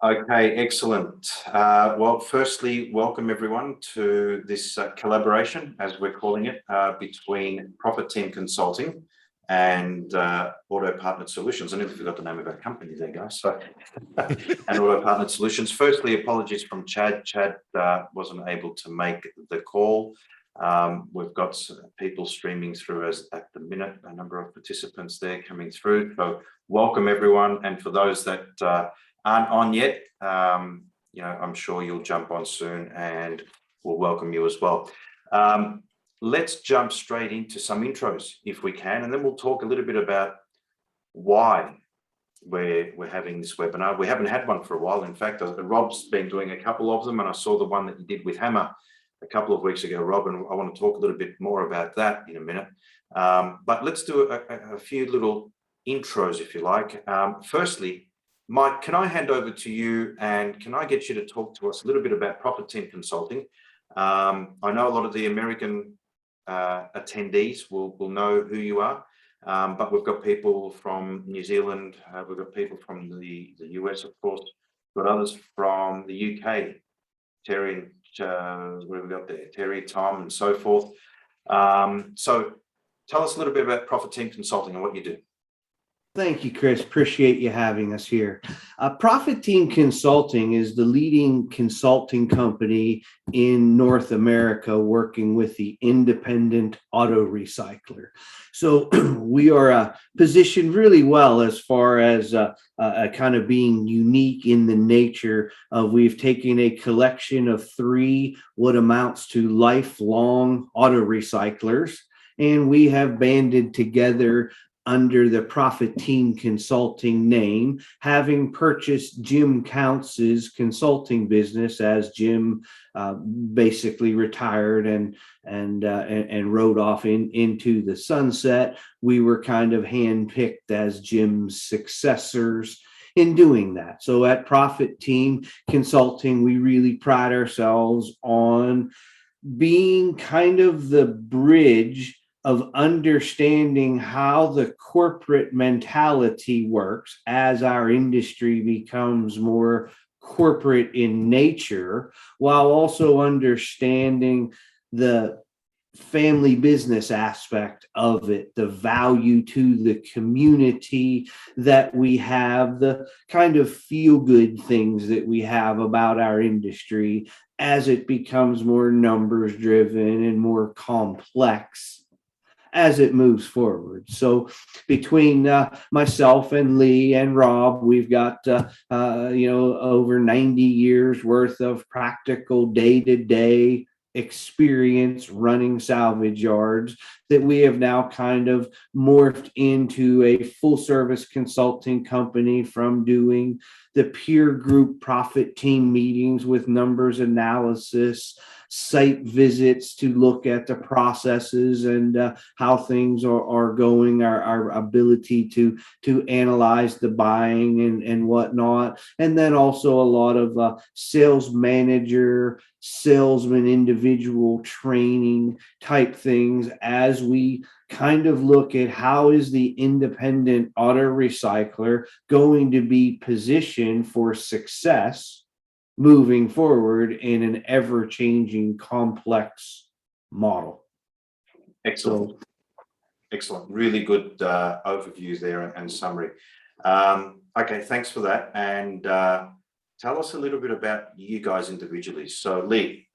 Okay, excellent. Well, firstly, welcome everyone to this collaboration, as we're calling it, between Profit Team Consulting and Auto Partnered Solutions. I nearly forgot the name of our company there, guys. So, and Auto Partnered Solutions. Firstly, apologies from Chad. Chad wasn't able to make the call. We've got people streaming through us at the minute, a number of participants there coming through. So welcome everyone. And for those that aren't on yet, I'm sure you'll jump on soon and we'll welcome you as well. Let's jump straight into some intros if we can, and then we'll talk a little bit about why we're having this webinar. We haven't had one for a while. In fact, Rob's been doing a couple of them, and I saw the one that you did with Hammer a couple of weeks ago, Rob, and I want to talk a little bit more about that in a minute. But let's do a few little intros, if you like. Firstly, Mike, can I hand over to you, and can I get you to talk to us a little bit about Profit Team Consulting? I know a lot of the American attendees will know who you are, but we've got people from New Zealand, we've got people from the US, of course, we've got others from the UK, Terry, what have we got there? Terry, Tom, and so forth. So tell us a little bit about Profit Team Consulting and what you do. Thank you, Chris. Appreciate you having us here. Profit Team Consulting is the leading consulting company in North America working with the independent auto recycler. So we are positioned really well as far as kind of being unique in the nature of we've taken a collection of 3 what amounts to lifelong auto recyclers, and we have banded together under the Profit Team Consulting name, having purchased Jim Counts's consulting business as Jim basically retired and rode off into the sunset. We were kind of handpicked as Jim's successors in doing that. So at Profit Team Consulting, we really pride ourselves on being kind of the bridge of understanding how the corporate mentality works as our industry becomes more corporate in nature, while also understanding the family business aspect of it, the value to the community that we have, the kind of feel-good things that we have about our industry as it becomes more numbers driven and more complex as it moves forward. So between myself and Lee and Rob, we've got over 90 years worth of practical day-to-day experience running salvage yards that we have now kind of morphed into a full service consulting company, from doing the peer group profit team meetings with numbers analysis, site visits to look at the processes and how things are going, our ability to analyze the buying and whatnot. And then also a lot of sales manager, salesman, individual training type things as we kind of look at how is the independent auto recycler going to be positioned for success moving forward in an ever-changing complex model. Excellent. Excellent. Really good overview there and summary. Okay, thanks for that. And tell us a little bit about you guys individually. So Lee,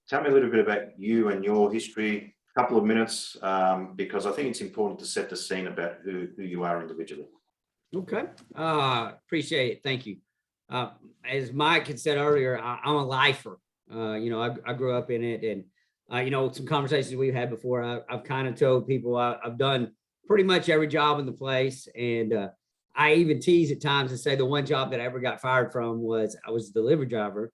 tell me a little bit about you and your history, a couple of minutes, because I think it's important to set the scene about who you are individually. Okay, appreciate it. Thank you. As Mike had said earlier, I'm a lifer. I grew up in it, and some conversations we've had before, I've kind of told people I've done pretty much every job in the place, and I even tease at times and say the one job that I ever got fired from was I was a delivery driver,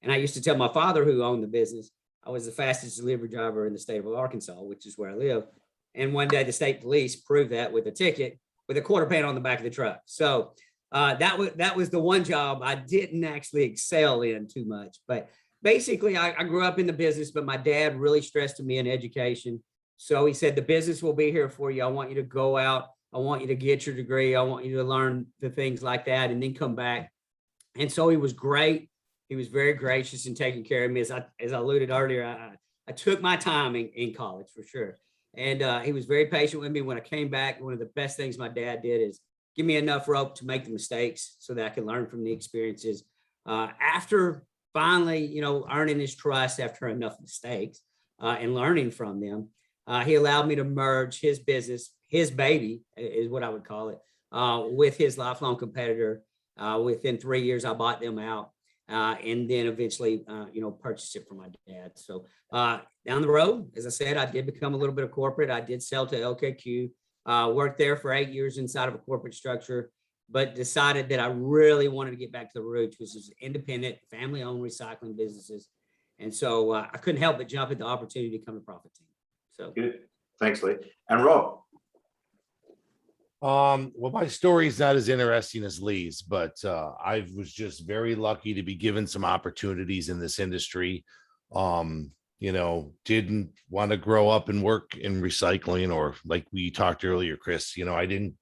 and I used to tell my father, who owned the business, I was the fastest delivery driver in the state of Arkansas, which is where I live. And one day the state police proved that with a ticket with a quarter pan on the back of the truck. So that was the one job I didn't actually excel in too much. But basically, I grew up in the business, but my dad really stressed to me in education. So he said, the business will be here for you. I want you to go out. I want you to get your degree. I want you to learn the things like that and then come back. And so he was great. He was very gracious in taking care of me. As I alluded earlier, I took my time in college for sure. And he was very patient with me. When I came back, one of the best things my dad did is give me enough rope to make the mistakes so that I could learn from the experiences. After finally, earning his trust after enough mistakes and learning from them, he allowed me to merge his business, his baby is what I would call it, with his lifelong competitor. Within 3 years, I bought them out. And then eventually, purchased it for my dad. So down the road, as I said, I did become a little bit of corporate. I did sell to LKQ, worked there for 8 years inside of a corporate structure, but decided that I really wanted to get back to the roots, which is independent, family-owned recycling businesses. And so I couldn't help but jump at the opportunity to come to Profit Team. So good. Thanks, Lee. And Rob. Well, my story is not as interesting as Lee's, but I was just very lucky to be given some opportunities in this industry. Didn't want to grow up and work in recycling, or like we talked earlier, Chris, I didn't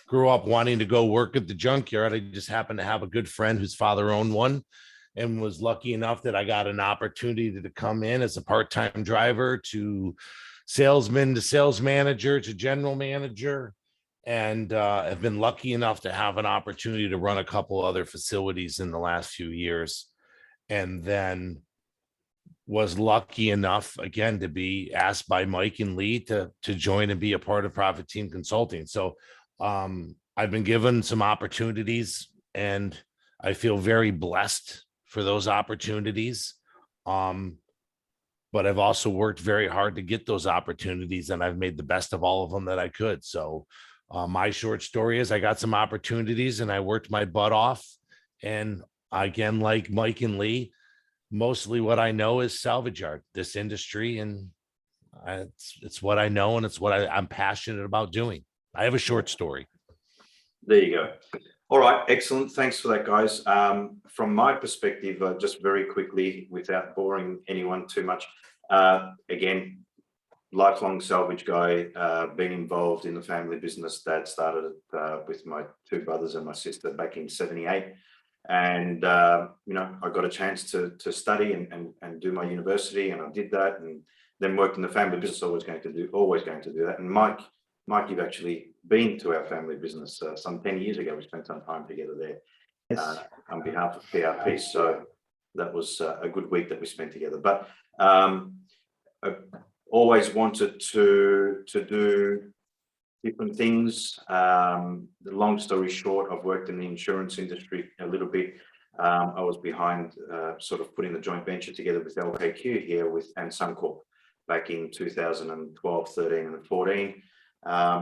grow up wanting to go work at the junkyard. I just happened to have a good friend whose father owned one and was lucky enough that I got an opportunity to come in as a part-time driver to salesman to sales manager to general manager. And have been lucky enough to have an opportunity to run a couple other facilities in the last few years. And then was lucky enough, again, to be asked by Mike and Lee to join and be a part of Profit Team Consulting. So I've been given some opportunities and I feel very blessed for those opportunities. But I've also worked very hard to get those opportunities, and I've made the best of all of them that I could. So my short story is I got some opportunities and I worked my butt off. And again, like Mike and Lee, mostly what I know is salvage yard, this industry. And it's what I know, and it's what I'm passionate about doing. I have a short story. There you go. All right. Excellent. Thanks for that, guys. From my perspective, just very quickly, without boring anyone too much, again, lifelong salvage guy, been involved in the family business. Dad started with my two brothers and my sister back in '78. And, I got a chance to study and do my university, and I did that, and then worked in the family business. Always going to do that. And Mike, you've actually been to our family business some 10 years ago. We spent some time together there. Yes. On behalf of PRP. So that was a good week that we spent together. But always wanted to do different things. The long story short, I've worked in the insurance industry a little bit. I was behind sort of putting the joint venture together with LKQ here and Suncorp back in 2012, 13 and 14.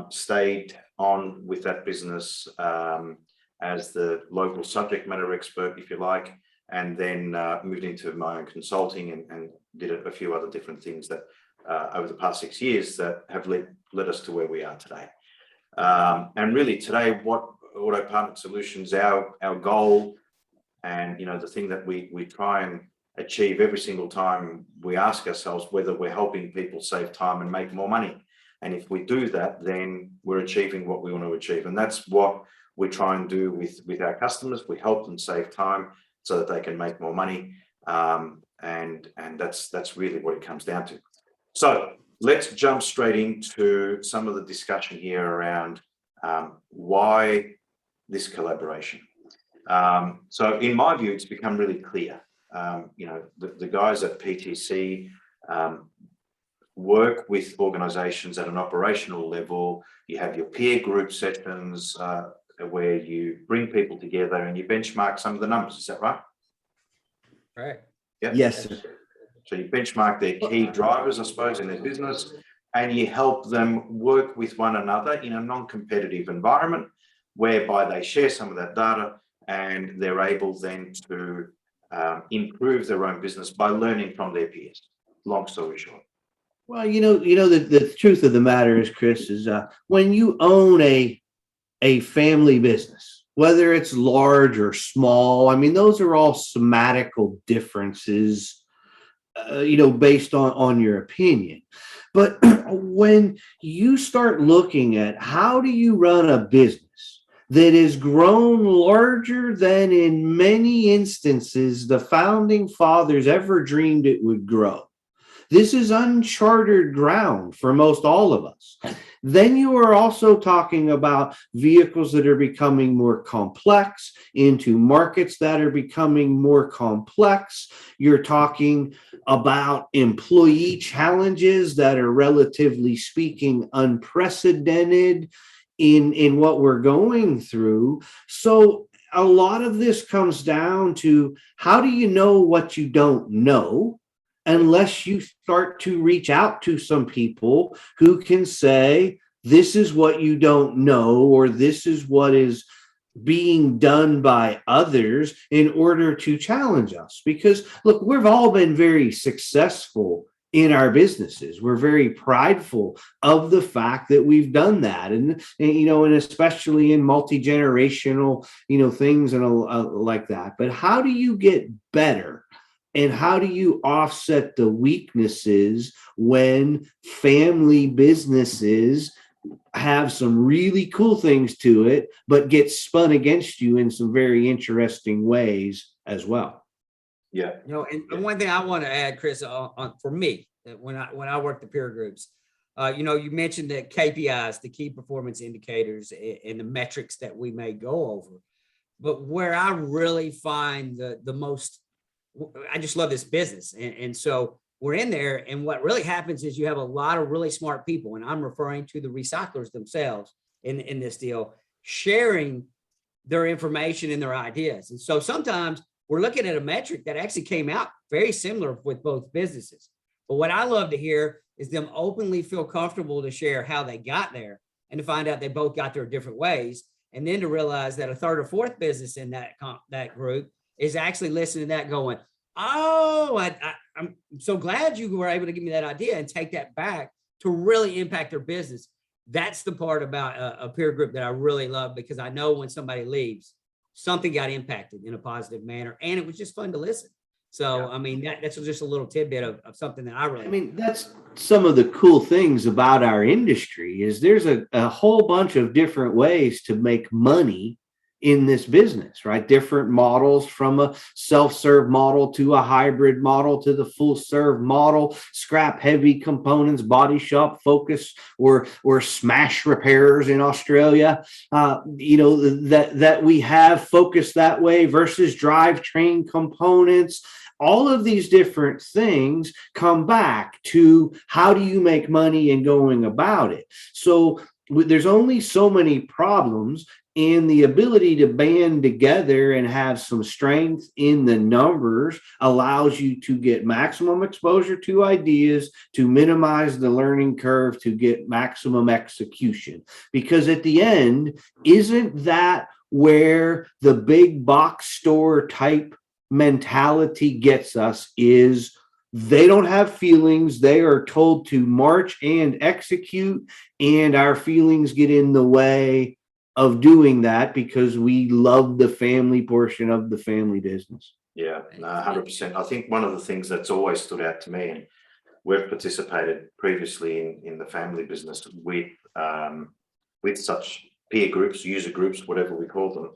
Stayed on with that business as the local subject matter expert, if you like, and then moved into my own consulting and did a few other different things that over the past 6 years that have led us to where we are today. And really today, what Auto Partner Solutions, our goal, and the thing that we try and achieve every single time we ask ourselves whether we're helping people save time and make more money. And if we do that, then we're achieving what we want to achieve. And that's what we try and do with our customers. We help them save time so that they can make more money. And that's really what it comes down to. So let's jump straight into some of the discussion here around why this collaboration. So in my view, it's become really clear. The guys at PTC work with organizations at an operational level. You have your peer group sessions where you bring people together and you benchmark some of the numbers. Is that right? right. Yep. Yes. So you benchmark their key drivers, I suppose, in their business, and you help them work with one another in a non-competitive environment whereby they share some of that data and they're able then to improve their own business by learning from their peers. Long story short. Well, the truth of the matter is, Chris, is when you own a family business, whether it's large or small, I mean, those are all semantical differences based on your opinion. But when you start looking at how do you run a business that has grown larger than in many instances the founding fathers ever dreamed it would grow, this is uncharted ground for most all of us. Then you are also talking about vehicles that are becoming more complex, into markets that are becoming more complex. You're talking about employee challenges that are, relatively speaking, unprecedented in what we're going through. So a lot of this comes down to, how do you know what you don't know unless you start to reach out to some people who can say, this is what you don't know, or this is what is being done by others, in order to challenge us. Because look, we've all been very successful in our businesses. We're very prideful of the fact that we've done that. And especially in multi-generational, things and like that. But how do you get better? And how do you offset the weaknesses when family businesses have some really cool things to it, but get spun against you in some very interesting ways as well? Yeah. And one thing I want to add, Chris, for me, that when I work the peer groups, you mentioned the KPIs, the key performance indicators, and the metrics that we may go over. But where I really find the most, I just love this business. And so we're in there, and what really happens is you have a lot of really smart people, and I'm referring to the recyclers themselves in this deal, sharing their information and their ideas. And so sometimes we're looking at a metric that actually came out very similar with both businesses. But what I love to hear is them openly feel comfortable to share how they got there, and to find out they both got there different ways. And then to realize that a third or fourth business in that group is actually listening to that going, oh, I'm so glad you were able to give me that idea, and take that back to really impact their business. That's the part about a peer group that I really love, because I know when somebody leaves, something got impacted in a positive manner, and it was just fun to listen. So, yeah. I mean, that's just a little tidbit of something that I really, that's some of the cool things about our industry, is there's a whole bunch of different ways to make money in this business, right? Different models, from a self-serve model to a hybrid model to the full serve model, scrap heavy components, body shop focus, or smash repairs in Australia, that we have focused that way, versus drivetrain components. All of these different things come back to, how do you make money and going about it? So there's only so many problems, and the ability to band together and have some strength in the numbers allows you to get maximum exposure to ideas, to minimize the learning curve, to get maximum execution. Because at the end, isn't that where the big box store type mentality gets us? Is they don't have feelings. They are told to march and execute, and our feelings get in the way of doing that, because we love the family portion of the family business. Yeah, 100%. I think one of the things that's always stood out to me, and we've participated previously in the family business with such peer groups, user groups, whatever we call them.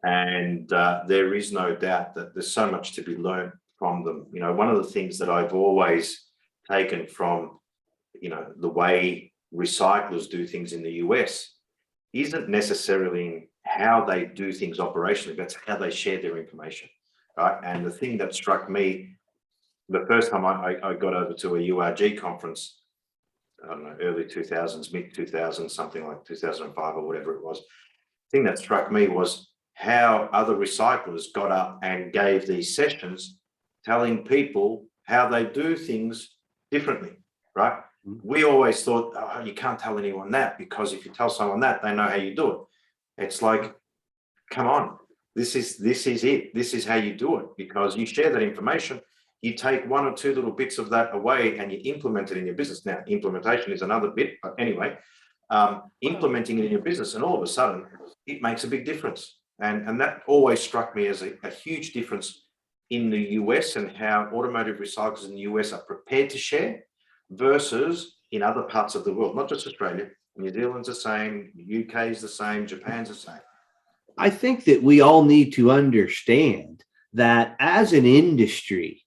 And there is no doubt that there's so much to be learned from them. One of the things that I've always taken from, the way recyclers do things in the US isn't necessarily in how they do things operationally, but it's how they share their information, right? And the thing that struck me, the first time I got over to a URG conference, I don't know, early 2000s, mid 2000s, something like 2005 or whatever it was, the thing that struck me was how other recyclers got up and gave these sessions telling people how they do things differently, right? We always thought, oh, you can't tell anyone that, because if you tell someone that, they know how you do it. It's like, come on, this is it. This is how you do it, because you share that information. You take one or two little bits of that away and you implement it in your business. Now, implementation is another bit, but anyway, implementing it in your business, and all of a sudden it makes a big difference. And that always struck me as a huge difference in the US and how automotive recyclers in the US are prepared to share versus in other parts of the world, not just Australia. New Zealand's the same, UK is the same, Japan's the same. I think that we all need to understand that as an industry,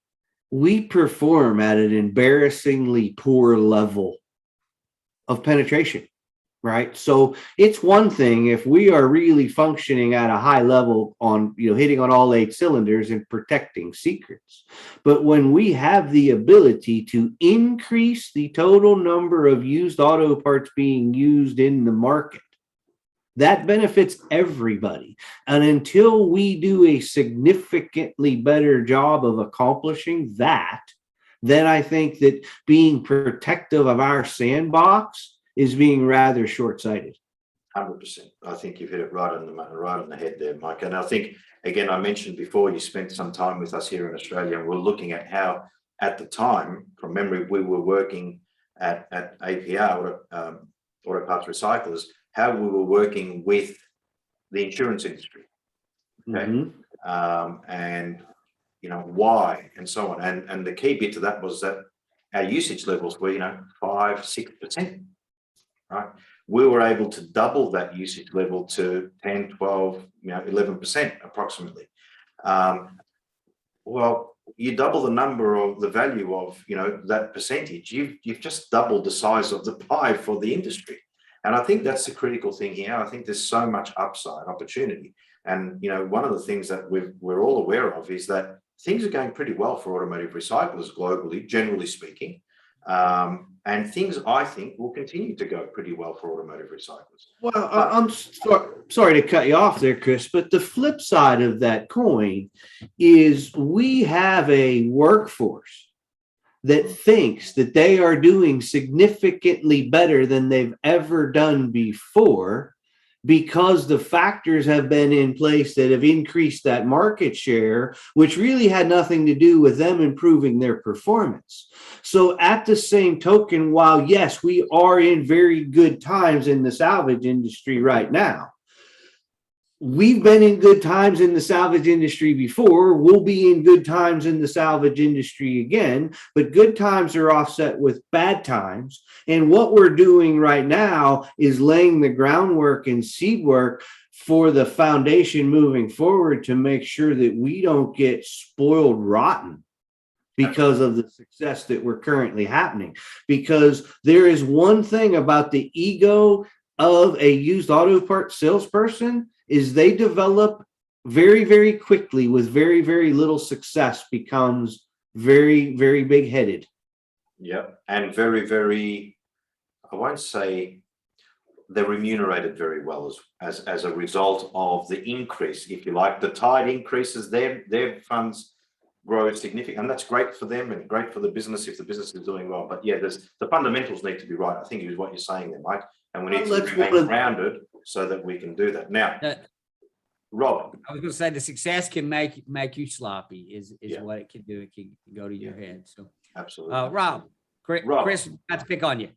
we perform at an embarrassingly poor level of penetration, right? So it's one thing if we are really functioning at a high level on, hitting on all 8 cylinders and protecting secrets. But when we have the ability to increase the total number of used auto parts being used in the market, that benefits everybody. And until we do a significantly better job of accomplishing that, then I think that being protective of our sandbox is being rather short-sighted. 100%. I think you've hit it right on the head there, Mike. And I think, again, I mentioned before, you spent some time with us here in Australia, and we're looking at how, at the time, from memory, we were working at APR, Auto Parts Recyclers, how we were working with the insurance industry, okay? And why, and so on. And the key bit to that was that our usage levels were 5-6%, right? We were able to double that usage level to 10, 12, 11% approximately. Well, you double the number of the value of that percentage, you've just doubled the size of the pie for the industry. And I think that's the critical thing here. I think there's so much upside opportunity. And, one of the things that we're all aware of is that things are going pretty well for automotive recyclers globally, generally speaking. And things, I think, will continue to go pretty well for automotive recyclers. Well, I'm sorry to cut you off there, Chris, but the flip side of that coin is we have a workforce that thinks that they are doing significantly better than they've ever done before because the factors have been in place that have increased that market share, which really had nothing to do with them improving their performance. So at the same token, while yes, we are in very good times in the salvage industry right now, we've been in good times in the salvage industry before. We'll be in good times in the salvage industry again, but good times are offset with bad times. And what we're doing right now is laying the groundwork and seed work for the foundation moving forward to make sure that we don't get spoiled rotten because of the success that we're currently happening. Because there is one thing about the ego of a used auto parts salesperson is they develop very, very quickly with very, very little success, becomes very, very big headed. Yep. And very, very, I won't say they're remunerated very well as a result of the increase, if you like. The tide increases, their funds grow significantly, and that's great for them and great for the business if the business is doing well. But yeah, the fundamentals need to be right, I think is what you're saying there, Mike. And we need to remain grounded so that we can do that. Now, Rob, I was going to say the success can make you sloppy is what it can do. It can go to your head. So absolutely. Rob, Chris, got to pick on you.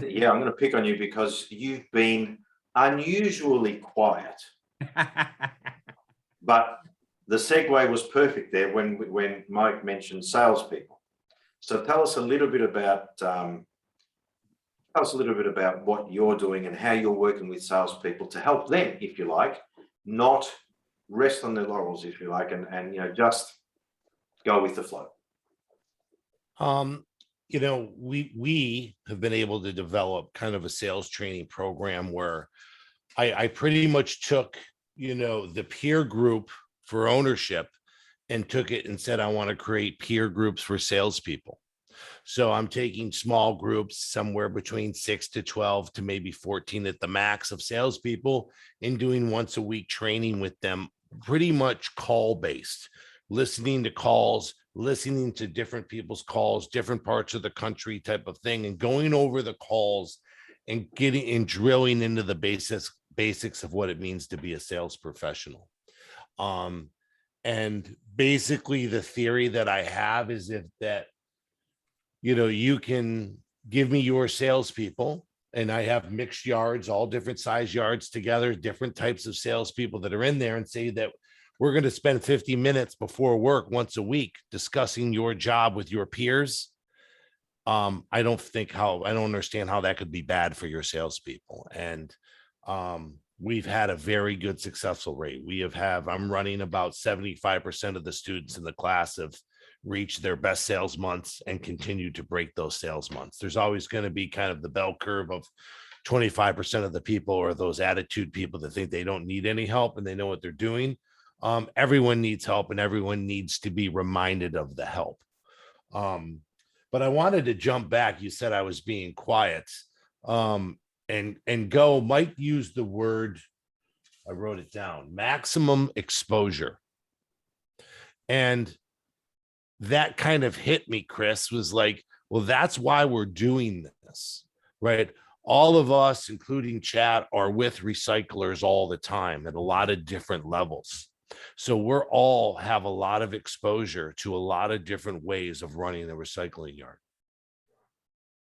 Yeah, I'm going to pick on you because you've been unusually quiet. But the segue was perfect there when Mike mentioned salespeople. So tell us a little bit about what you're doing and how you're working with salespeople to help them, if you like, not rest on their laurels, if you like, and just go with the flow. We have been able to develop kind of a sales training program where I pretty much took, the peer group for ownership and took it and said, I want to create peer groups for salespeople. So I'm taking small groups, somewhere between 6 to 12 to maybe 14 at the max of salespeople, and doing once a week training with them, pretty much call based, listening to calls, listening to different people's calls, different parts of the country type of thing, and going over the calls and getting and drilling into the basics of what it means to be a sales professional. And basically the theory that I have is you can give me your salespeople, and I have mixed yards, all different size yards together, different types of salespeople that are in there, and say that we're going to spend 50 minutes before work once a week discussing your job with your peers. I don't understand how that could be bad for your salespeople. And we've had a very good successful rate. I'm running about 75% of the students in the class have reached their best sales months and continue to break those sales months. There's always going to be kind of the bell curve of 25% of the people, or those attitude people that think they don't need any help and they know what they're doing. Everyone needs help, and everyone needs to be reminded of the help. But I wanted to jump back. You said I was being quiet. And go, Mike used the word, I wrote it down, maximum exposure. And that kind of hit me, Chris, was like, well, that's why we're doing this, right? All of us, including Chad, are with recyclers all the time at a lot of different levels. So we're all have a lot of exposure to a lot of different ways of running a recycling yard.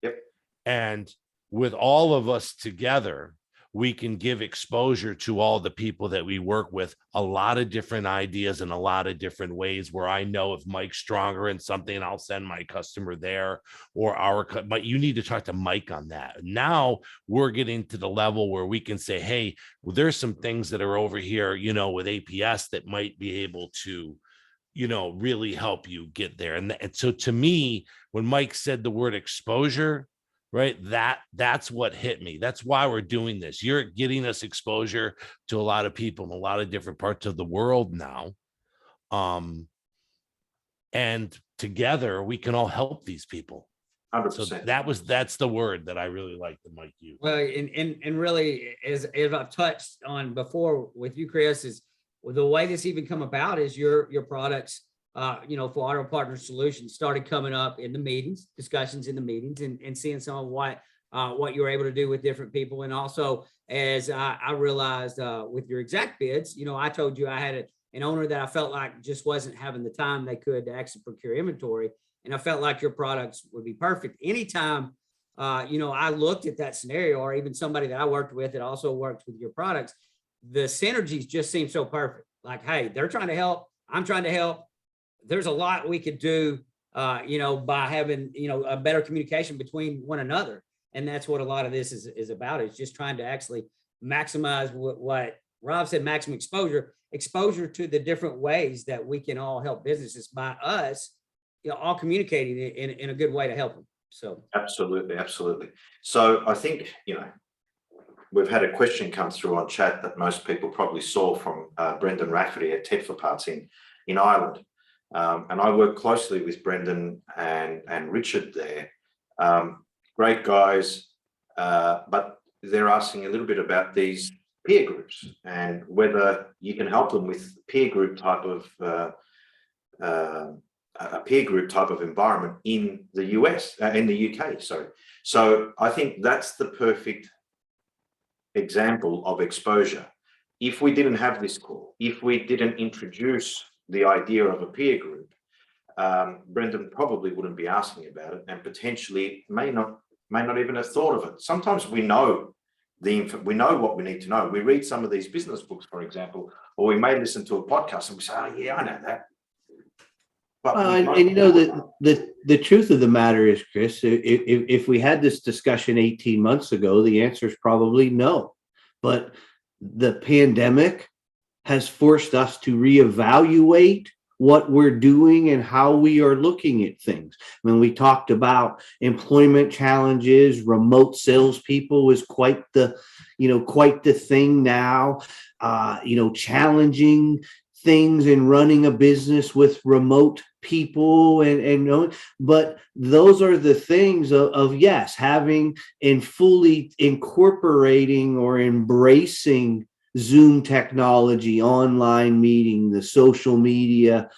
Yep. And with all of us together, we can give exposure to all the people that we work with, a lot of different ideas in a lot of different ways, where I know if Mike's stronger in something, I'll send my customer there, or but you need to talk to Mike on that. Now we're getting to the level where we can say, hey, well, there's some things that are over here, with APS that might be able to, really help you get there. And so to me, when Mike said the word exposure, right, that's what hit me. That's why we're doing this. You're getting us exposure to a lot of people in a lot of different parts of the world now. And together we can all help these people. 100%. So that's the word that I really like that Mike used. Well, and really, as I've touched on before with you, Chris, is the way this even come about is your products, for Auto Partner Solutions started coming up in the meetings, discussions in the meetings, and seeing some of what you were able to do with different people. And also, as I realized with your exact bids, I told you I had an owner that I felt like just wasn't having the time they could to actually procure inventory. And I felt like your products would be perfect. Anytime, I looked at that scenario, or even somebody that I worked with that also worked with your products, the synergies just seem so perfect. Like, hey, they're trying to help. I'm trying to help. There's a lot we could do, by having, a better communication between one another. And that's what a lot of this is about. It's just trying to actually maximize what Rob said, maximum exposure to the different ways that we can all help businesses by us, all communicating in a good way to help them. So Absolutely. So I think, we've had a question come through on chat that most people probably saw from Brendan Rafferty at Ted for Parts in Ireland. And I work closely with Brendan and Richard there. Great guys, but they're asking a little bit about these peer groups and whether you can help them with peer group type of a peer group type of environment in the US, in the UK. Sorry. So I think that's the perfect example of exposure. If we didn't have this call, if we didn't introduce the idea of a peer group, Brendan probably wouldn't be asking about it, and potentially may not even have thought of it. Sometimes we know what we need to know. We read some of these business books, for example, or we may listen to a podcast and we say, "Oh yeah, I know that." But the truth of the matter is, Chris, if we had this discussion 18 months ago, the answer is probably no. But the pandemic has forced us to reevaluate what we're doing and how we are looking at things. When we talked about employment challenges, remote salespeople is quite the thing now. Challenging things in running a business with remote people but those are the things of yes, having and fully incorporating or embracing Zoom technology, online meeting, the social media,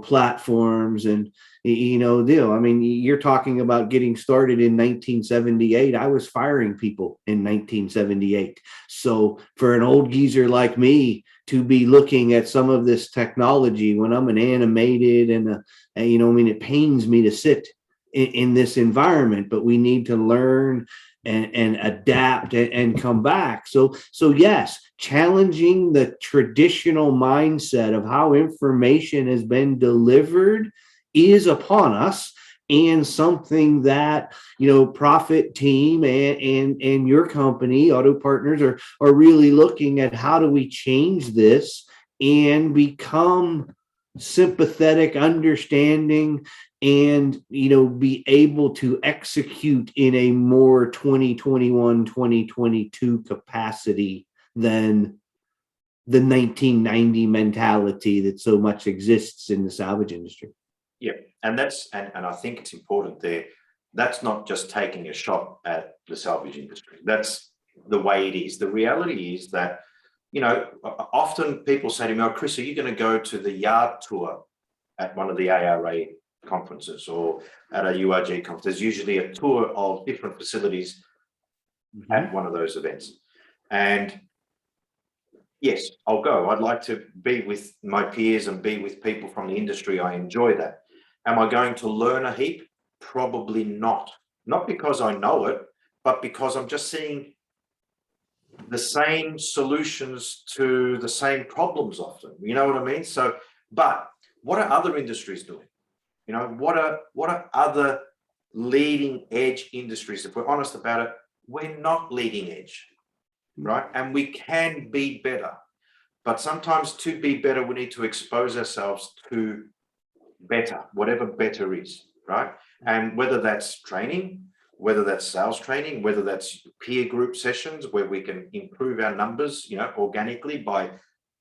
platforms. And, you're talking about getting started in 1978. I was firing people in 1978. So for an old geezer like me to be looking at some of this technology when I'm an animated it pains me to sit in this environment, but we need to learn and adapt and come back. So yes, challenging the traditional mindset of how information has been delivered is upon us, and something that, Profit Team and your company, Auto Partners, are really looking at. How do we change this and become sympathetic, understanding, and be able to execute in a more 2021 2022 capacity than the 1990 mentality that so much exists in the salvage industry. Yeah, and I think it's important there. That's not just taking a shot at the salvage industry. That's the way it is. The reality is that, often people say to me, "Oh, Chris, are you going to go to the yard tour at one of the ARA conferences or at a URG conference?" There's usually a tour of different facilities at one of those events. And yes, I'll go. I'd like to be with my peers and be with people from the industry. I enjoy that. Am I going to learn a heap? Probably not. Not because I know it, but because I'm just seeing the same solutions to the same problems often. You know what I mean? So, but what are other industries doing? What are other leading edge industries? If we're honest about it, we're not leading edge, right? And we can be better. But sometimes to be better, we need to expose ourselves to better, whatever better is, right? And whether that's training, whether that's sales training, whether that's peer group sessions where we can improve our numbers, organically by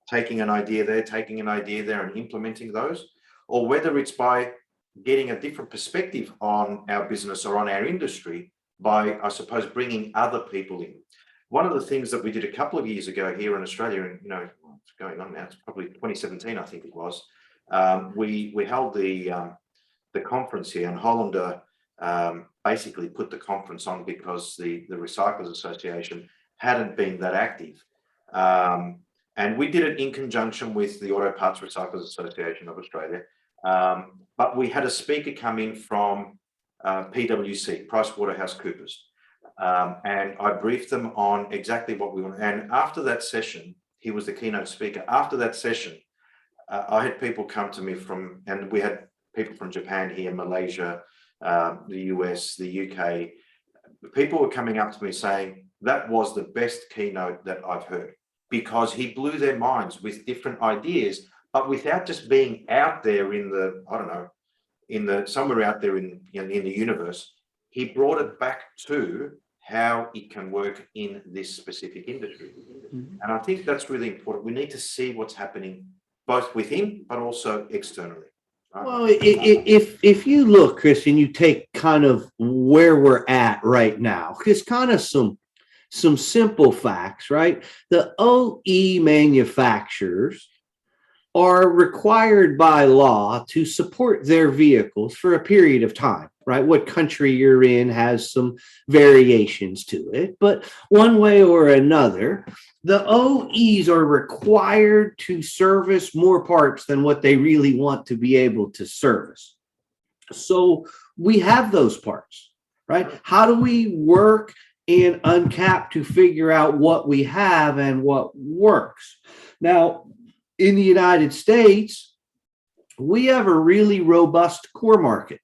taking an idea there and implementing those, or whether it's by getting a different perspective on our business or on our industry by, I suppose, bringing other people in. One of the things that we did a couple of years ago here in Australia, and what's going on now, it's probably 2017, I think it was, we held the conference here, and Hollander basically put the conference on because the Recyclers Association hadn't been that active. And we did it in conjunction with the Auto Parts Recyclers Association of Australia. But we had a speaker come in from PwC, PricewaterhouseCoopers. And I briefed them on exactly what we want. And after that session, he was the keynote speaker. After that session, I had people come to me and we had people from Japan here, Malaysia, the US, the UK. People were coming up to me saying, that was the best keynote that I've heard, because he blew their minds with different ideas, but without just being out there somewhere out there in the universe. He brought it back to how it can work in this specific industry. Mm-hmm. And I think that's really important. We need to see what's happening both within, but also externally. Well, if you look, Chris, and you take kind of where we're at right now, just kind of some simple facts, right? The OE manufacturers are required by law to support their vehicles for a period of time, right? What country you're in has some variations to it, but one way or another, the OEs are required to service more parts than what they really want to be able to service. So we have those parts, right? How do we work and uncap to figure out what we have and what works? Now, in the United States, we have a really robust core market.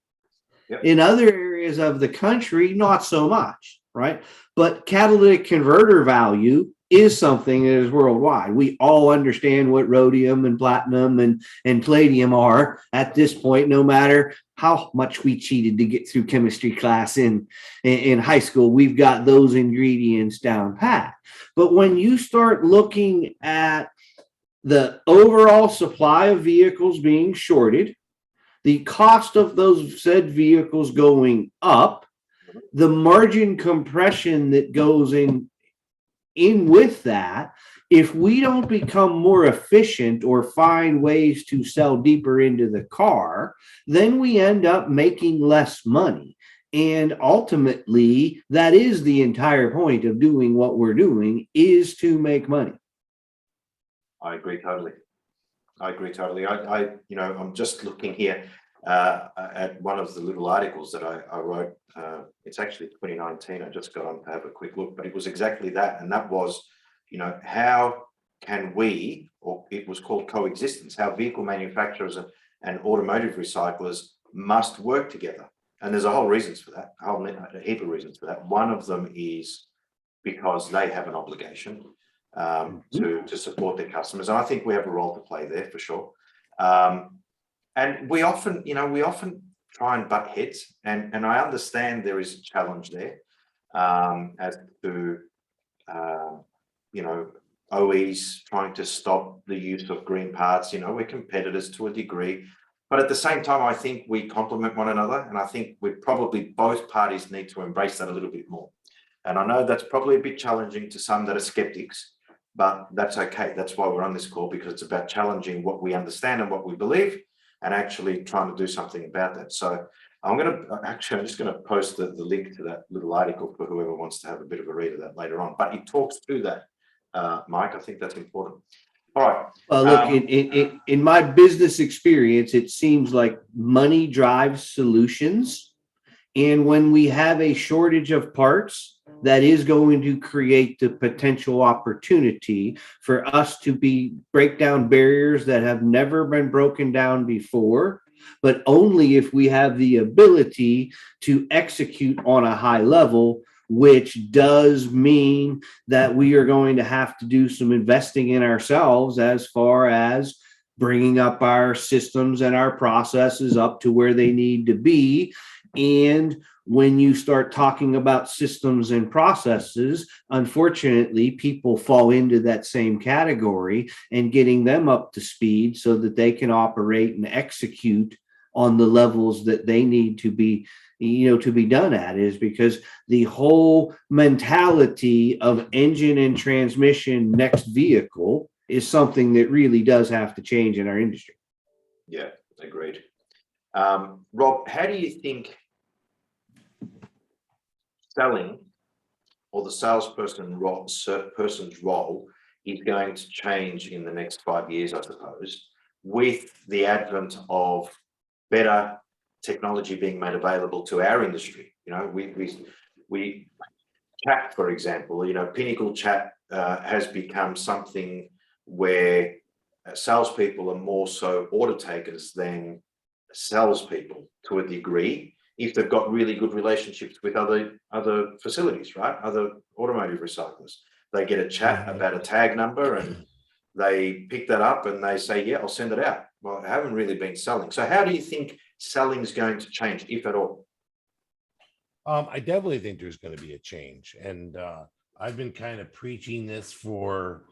Yep. In other areas of the country, not so much, right? But catalytic converter value is something that is worldwide. We all understand what rhodium and platinum and palladium are at this point, no matter how much we cheated to get through chemistry class in high school. We've got those ingredients down pat. But when you start looking at the overall supply of vehicles being shorted, the cost of those said vehicles going up, the margin compression that goes in with that, if we don't become more efficient or find ways to sell deeper into the car, then we end up making less money. And ultimately, that is the entire point of doing what we're doing, is to make money. I agree totally. I'm just looking here. at one of the little articles that I wrote. It's actually 2019. I just got on to have a quick look, but it was exactly that. And that was, how can we, or it was called coexistence, how vehicle manufacturers and automotive recyclers must work together. And there's a whole reasons for that, a heap of reasons for that. One of them is because they have an obligation to support their customers. And I think we have a role to play there for sure. And we often try and butt heads, and I understand there is a challenge there as to, OEs trying to stop the use of green parts. We're competitors to a degree, but at the same time, I think we complement one another, and I think both parties need to embrace that a little bit more. And I know that's probably a bit challenging to some that are skeptics, but that's okay. That's why we're on this call, because it's about challenging what we understand and what we believe, and actually trying to do something about that. So I'm just going to post the link to that little article for whoever wants to have a bit of a read of that later on. But it talks through that, Mike. I think that's important. All right. Look, in my business experience, it seems like money drives solutions. And when we have a shortage of parts, that is going to create the potential opportunity for us to break down barriers that have never been broken down before, but only if we have the ability to execute on a high level, which does mean that we are going to have to do some investing in ourselves as far as bringing up our systems and our processes up to where they need to be. And when you start talking about systems and processes, unfortunately, people fall into that same category, and getting them up to speed so that they can operate and execute on the levels that they need to be done at, is because the whole mentality of engine and transmission next vehicle is something that really does have to change in our industry. Yeah, agreed. Rob, how do you think selling, or the salesperson person's role, is going to change in the next 5 years, I suppose, with the advent of better technology being made available to our industry? We chat, for example, Pinnacle Chat has become something where salespeople are more so order takers than salespeople to a degree, if they've got really good relationships with other facilities, right? Other automotive recyclers. They get a chat about a tag number and they pick that up and they say, yeah, I'll send it out. Well, I haven't really been selling. So how do you think selling is going to change, if at all? I definitely think there's going to be a change. And I've been kind of preaching this for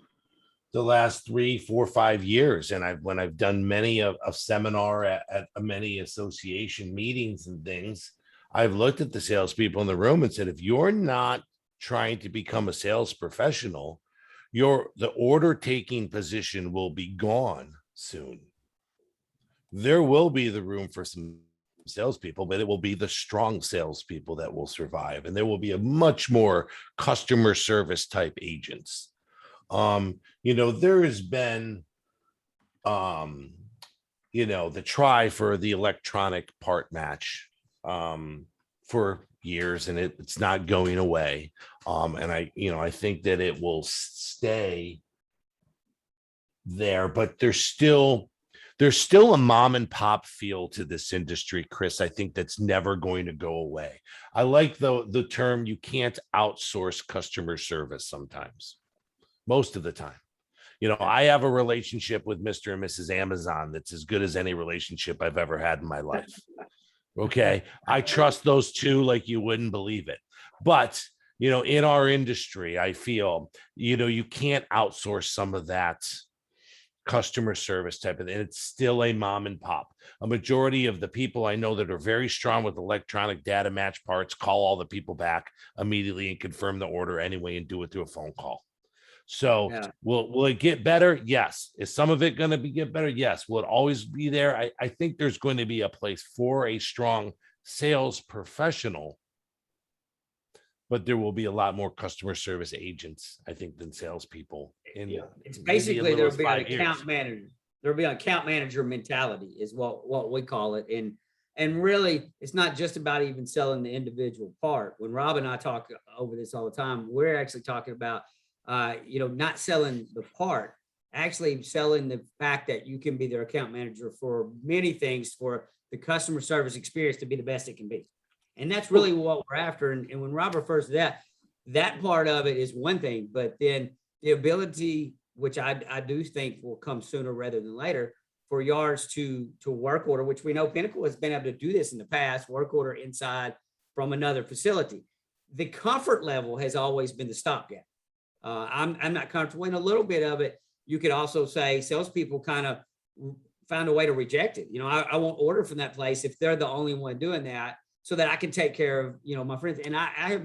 the last 3, 4, 5 years. And when I've done many of seminar at many association meetings and things, I've looked at the salespeople in the room and said, if you're not trying to become a sales professional, the order taking position will be gone soon. There will be the room for some salespeople, but it will be the strong salespeople that will survive. And there will be a much more customer service type agents. There has been, the try for the electronic part match for years, and it's not going away. And I think that it will stay there, but there's still a mom and pop feel to this industry, Chris. I think that's never going to go away. I like the term, you can't outsource customer service sometimes. Most of the time, I have a relationship with Mr. and Mrs. Amazon that's as good as any relationship I've ever had in my life. Okay. I trust those two like you wouldn't believe it. But, in our industry, I feel, you can't outsource some of that customer service type of thing. It's still a mom and pop. A majority of the people I know that are very strong with electronic data match parts call all the people back immediately and confirm the order anyway and do it through a phone call. So will it get better? Yes. Is some of it going to get better? Yes. Will it always be there? I think there's going to be a place for a strong sales professional, but there will be a lot more customer service agents, I think, than salespeople. It's basically there'll be an account manager. there'll be an account manager mentality is what we call it. And really, it's not just about even selling the individual part. When Rob and I talk over this all the time, we're actually talking about, not selling the part, actually selling the fact that you can be their account manager for many things for the customer service experience to be the best it can be. And that's really what we're after. And when Rob refers to that part of it is one thing, but then the ability, which I do think will come sooner rather than later, for yards to work order, which we know Pinnacle has been able to do this in the past, work order inside from another facility. The comfort level has always been the stopgap. I'm not comfortable in a little bit of it. You could also say salespeople kind of found a way to reject it. I won't order from that place if they're the only one doing that, so that I can take care of, my friends. And I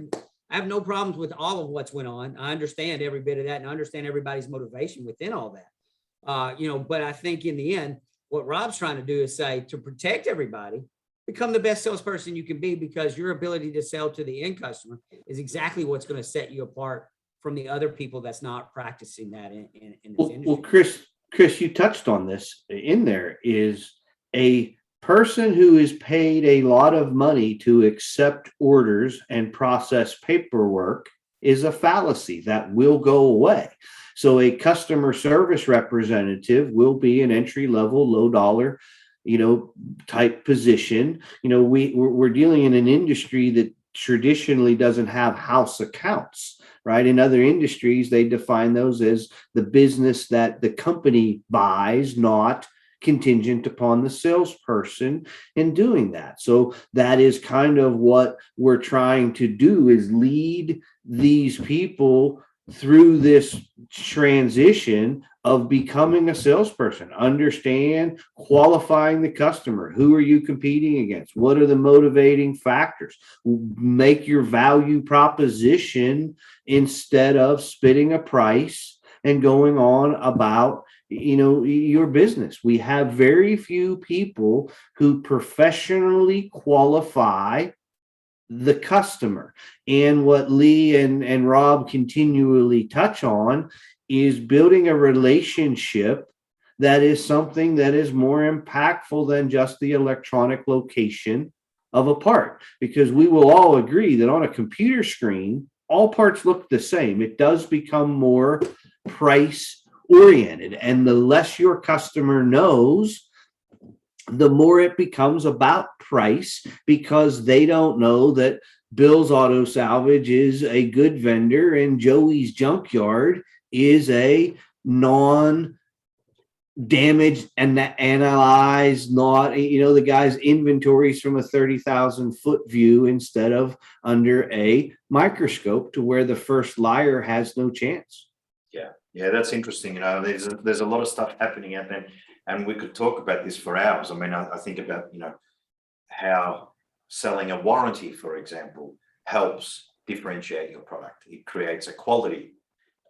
have no problems with all of what's went on. I understand every bit of that, and I understand everybody's motivation within all that. But I think in the end, what Rob's trying to do is say, to protect everybody, become the best salesperson you can be, because your ability to sell to the end customer is exactly what's going to set you apart from the other people that's not practicing that in this industry. Well, Chris, you touched on this in there. Is a person who is paid a lot of money to accept orders and process paperwork is a fallacy that will go away. So a customer service representative will be an entry level, low dollar, type position. We're dealing in an industry that traditionally doesn't have house accounts, right? In other industries, they define those as the business that the company buys, not contingent upon the salesperson in doing that. So that is kind of what we're trying to do, is lead these people through this transition of becoming a salesperson. Understand qualifying the customer. Who are you competing against? What are the motivating factors? Make your value proposition instead of spitting a price and going on about your business. We have very few people who professionally qualify the customer. And what Lee and Rob continually touch on is building a relationship that is something that is more impactful than just the electronic location of a part. Because we will all agree that on a computer screen, all parts look the same. It does become more price oriented, and the less your customer knows, the more it becomes about price, because they don't know that Bill's Auto Salvage is a good vendor and Joey's Junkyard is a non-damaged and analyzed, not, the guy's inventories from a 30,000 foot view instead of under a microscope, to where the first liar has no chance. Yeah, that's interesting. There's a lot of stuff happening out there, and we could talk about this for hours. I mean, I think about, how selling a warranty, for example, helps differentiate your product. It creates a quality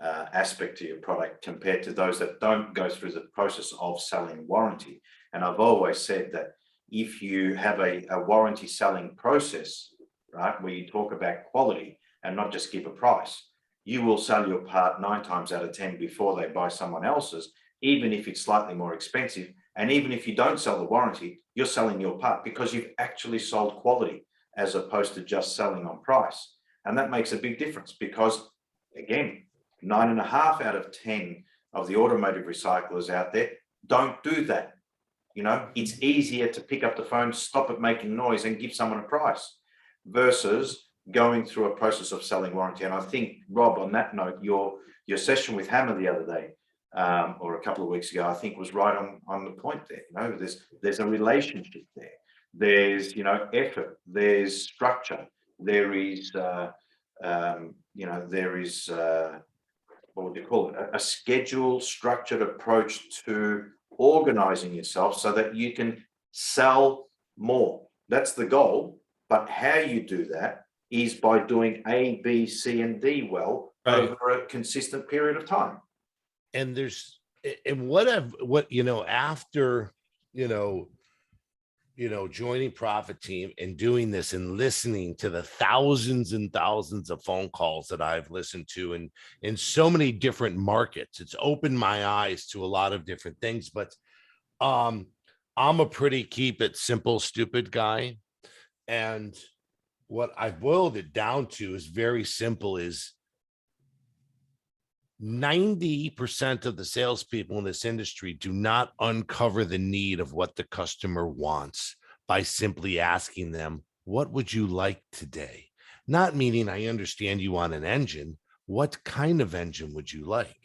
aspect to your product compared to those that don't go through the process of selling warranty. And I've always said that if you have a warranty selling process, right, where you talk about quality and not just give a price, you will sell your part 9 times out of 10 before they buy someone else's, even if it's slightly more expensive. And even if you don't sell the warranty, you're selling your part because you've actually sold quality as opposed to just selling on price. And that makes a big difference, because, again, 9.5 out of 10 of the automotive recyclers out there don't do that. It's easier to pick up the phone, stop it making noise, and give someone a price, versus going through a process of selling warranty. And I think, Rob, on that note, your session with Hammer the other day, or a couple of weeks ago, I think was right on the point there. There's a relationship there. There's effort. There's structure. There is what would you call it? A scheduled, structured approach to organizing yourself so that you can sell more. That's the goal. But how you do that is by doing A, B, C, and D well over a consistent period of time. And after joining Profit Team and doing this and listening to the thousands and thousands of phone calls that I've listened to in so many different markets, it's opened my eyes to a lot of different things. But I'm a pretty keep it simple, stupid guy. And what I boiled it down to is very simple, is 90% of the salespeople in this industry do not uncover the need of what the customer wants by simply asking them, what would you like today? Not meaning I understand you want an engine. What kind of engine would you like?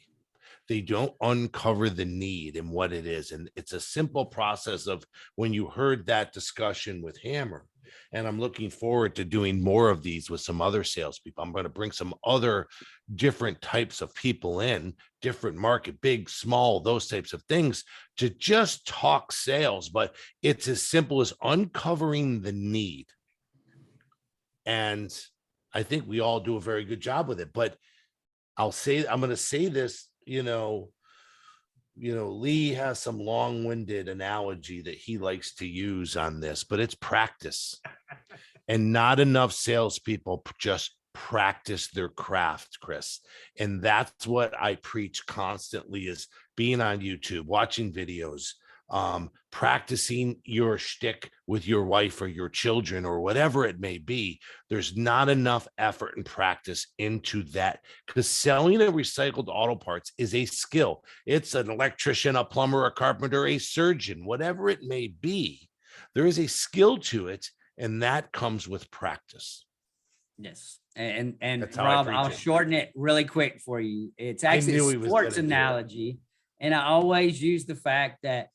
They don't uncover the need and what it is. And it's a simple process of when you heard that discussion with Hammer. And I'm looking forward to doing more of these with some other salespeople. I'm going to bring some other different types of people in, different market, big, small, those types of things, to just talk sales. But it's as simple as uncovering the need. And I think we all do a very good job with it. But I'm going to say this, Lee has some long-winded analogy that he likes to use on this, but it's practice. And not enough salespeople just practice their craft, Chris. And that's what I preach constantly, is being on YouTube, watching videos, practicing your shtick with your wife or your children or whatever it may be. There's not enough effort and practice into that, because selling a recycled auto parts is a skill. It's an electrician, a plumber, a carpenter, a surgeon, whatever it may be. There is a skill to it, and that comes with practice. Yes. And That's how Rob, I preach I'll it. shorten it really quick for you. It's actually knew a he was sports gonna do it. analogy. And I always use the fact that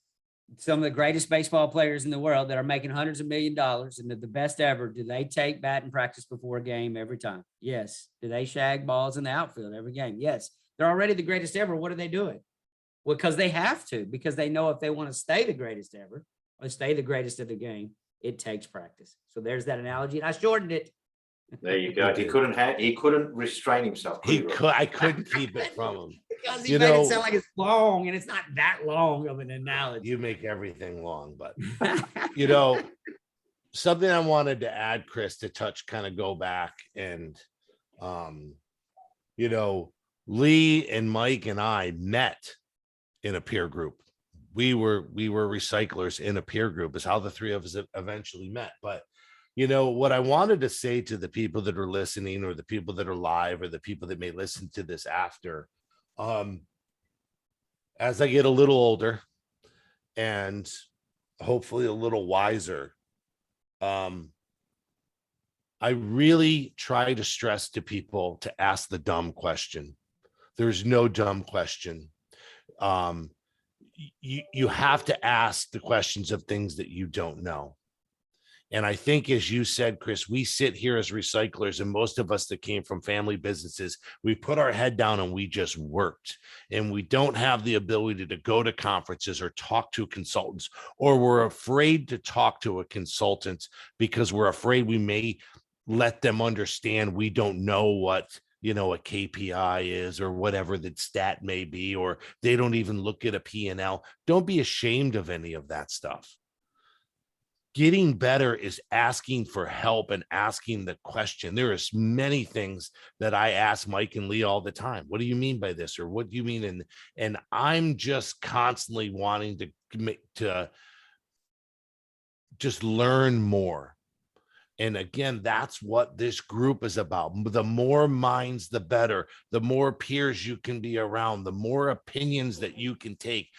some of the greatest baseball players in the world that are making hundreds of $1 millions and they're the best ever, do they take batting practice before a game every time? Yes. Do they shag balls in the outfield every game? Yes. They're already the greatest ever. What are they doing? Well, because they have to, because they know if they want to stay the greatest ever or stay the greatest of the game, it takes practice. So there's that analogy. And I shortened it. There you go. He couldn't restrain himself. I couldn't keep it from him. Because he made it sound like it's long, and it's not that long of an analogy. You make everything long, but something I wanted to add, Chris, to touch, kind of go back, and Lee and Mike and I met in a peer group. We were recyclers in a peer group, is how the three of us eventually met. But what I wanted to say to the people that are listening, or the people that are live, or the people that may listen to this after, as I get a little older and hopefully a little wiser, I really try to stress to people to ask the dumb question. There's no dumb question. You have to ask the questions of things that you don't know. And I think, as you said, Chris, we sit here as recyclers, and most of us that came from family businesses, we put our head down and we just worked. And we don't have the ability to go to conferences or talk to consultants, or we're afraid to talk to a consultant because we're afraid we may let them understand we don't know what a KPI is, or whatever that stat may be, or they don't even look at a P&L. Don't be ashamed of any of that stuff. Getting better is asking for help and asking the question. There is many things that I ask Mike and Lee all the time. What do you mean by this? Or what do you mean? And I'm just constantly wanting to just learn more. And again, that's what this group is about. The more minds, the better. The more peers you can be around, the more opinions that you can take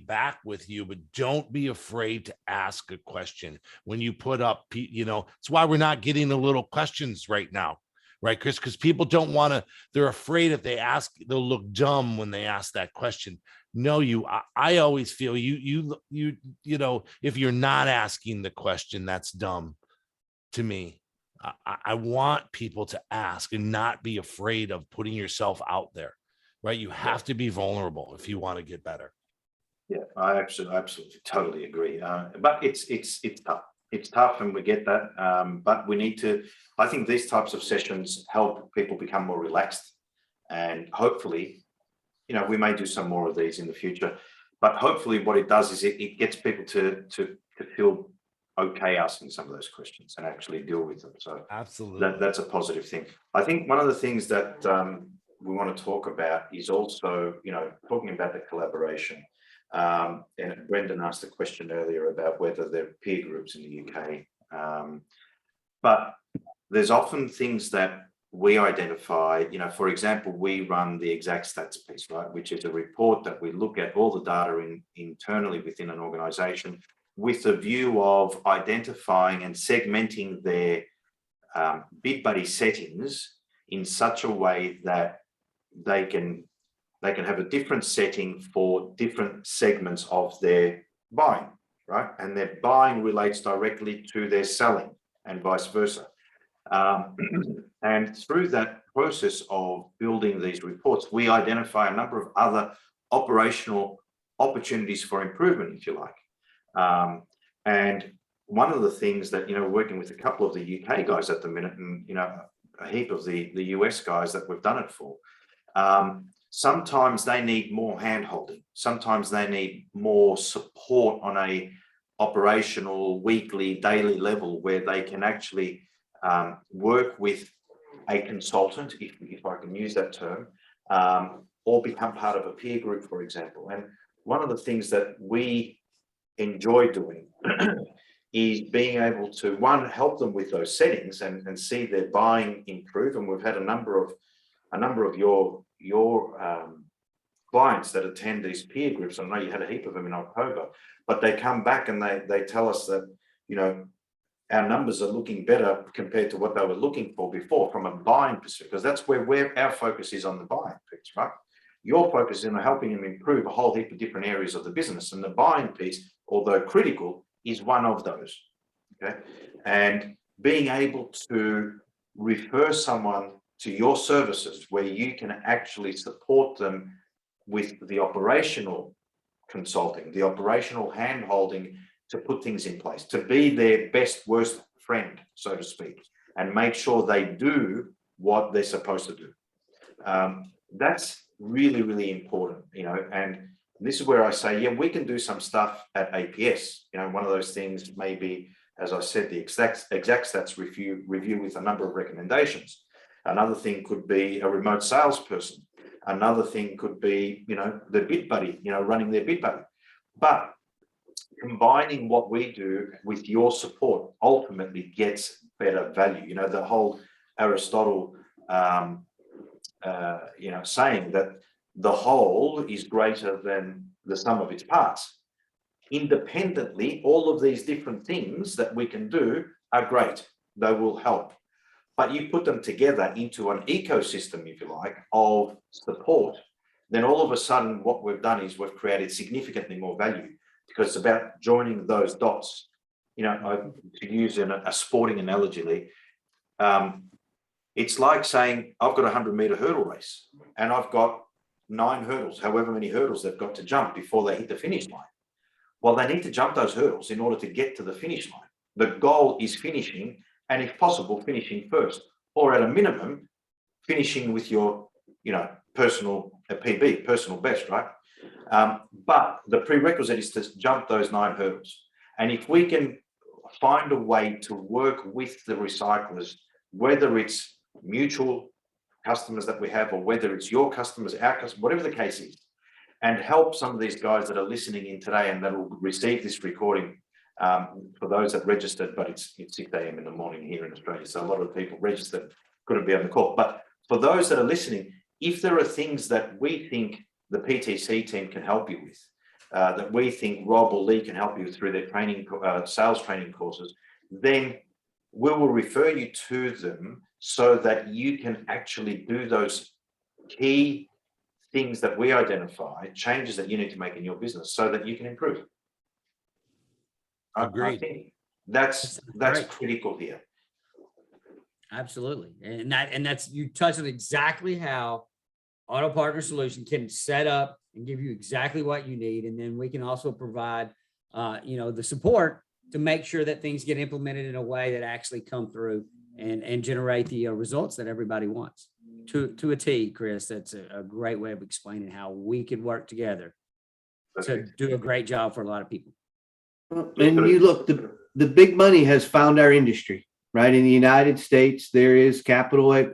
back with you. But don't be afraid to ask a question when you put up, it's why we're not getting the little questions right now. Right, Chris? Because people don't want to, they're afraid if they ask, they'll look dumb when they ask that question. No, I always feel if you're not asking the question, that's dumb. To me, I want people to ask and not be afraid of putting yourself out there, right? You have to be vulnerable if you want to get better. Yeah, I absolutely totally agree. But it's tough. It's tough, and we get that. But we need to. I think these types of sessions help people become more relaxed, and hopefully, we may do some more of these in the future. But hopefully, what it does is it gets people to feel okay asking some of those questions and actually deal with them. So absolutely, that's a positive thing. I think one of the things that we want to talk about is also, talking about the collaboration. And Brendan asked a question earlier about whether there are peer groups in the UK. But there's often things that we identify, for example, we run the exact stats piece, right, which is a report that we look at all the data internally within an organization with a view of identifying and segmenting their bid buddy settings in such a way that they can have a different setting for different segments of their buying, right? And their buying relates directly to their selling and vice versa. And through that process of building these reports, we identify a number of other operational opportunities for improvement, if you like. And one of the things that, working with a couple of the UK guys at the minute, and, a heap of the US guys that we've done it for, sometimes they need more hand-holding. Sometimes they need more support on a operational, weekly, daily level where they can actually work with a consultant, if I can use that term, or become part of a peer group, for example. And one of the things that we enjoy doing is being able to, one, help them with those settings and see their buying improve. And we've had a number of your clients that attend these peer groups. I know you had a heap of them in October, but they come back and they tell us that, our numbers are looking better compared to what they were looking for before from a buying perspective, because that's where our focus is on the buying piece, right? Your focus is on helping them improve a whole heap of different areas of the business, and the buying piece, although critical, is one of those, okay? And being able to refer someone to your services where you can actually support them with the operational consulting, the operational hand-holding to put things in place, to be their best, worst friend, so to speak, and make sure they do what they're supposed to do. That's really, really important, and this is where I say, yeah, we can do some stuff at APS. One of those things may be, as I said, the exact stats review with a number of recommendations. Another thing could be a remote salesperson. Another thing could be, the bid buddy, running their bid buddy. But combining what we do with your support ultimately gets better value. The whole Aristotle, saying that the whole is greater than the sum of its parts. Independently, all of these different things that we can do are great. They will help. But you put them together into an ecosystem, if you like, of support, then all of a sudden what we've done is we've created significantly more value, because it's about joining those dots. To use a sporting analogy, it's like saying I've got a 100-meter hurdle race and I've got 9 hurdles, however many hurdles they've got to jump before they hit the finish line. Well, they need to jump those hurdles in order to get to the finish line. The goal is finishing, and if possible, finishing first, or at a minimum, finishing with your, personal PB, personal best, right? But the prerequisite is to jump those 9 hurdles. And if we can find a way to work with the recyclers, whether it's mutual customers that we have, or whether it's your customers, our customers, whatever the case is, and help some of these guys that are listening in today and that will receive this recording, for those that registered, but it's 6 a.m. in the morning here in Australia, so a lot of people registered couldn't be on the call. But for those that are listening, if there are things that we think the PTC team can help you with, that we think Rob or Lee can help you through their training, sales training courses, then we will refer you to them so that you can actually do those key things that we identify, changes that you need to make in your business so that you can improve. Agreed. I think that's critical here. Absolutely. And that's, you touched on exactly how Auto Partner Solution can set up and give you exactly what you need. And then we can also provide, the support to make sure that things get implemented in a way that actually come through and generate the results that everybody wants. To a T, Chris, that's a great way of explaining how we could work together to do a great job for a lot of people. And you look, the big money has found our industry, right? In the United States, there is capital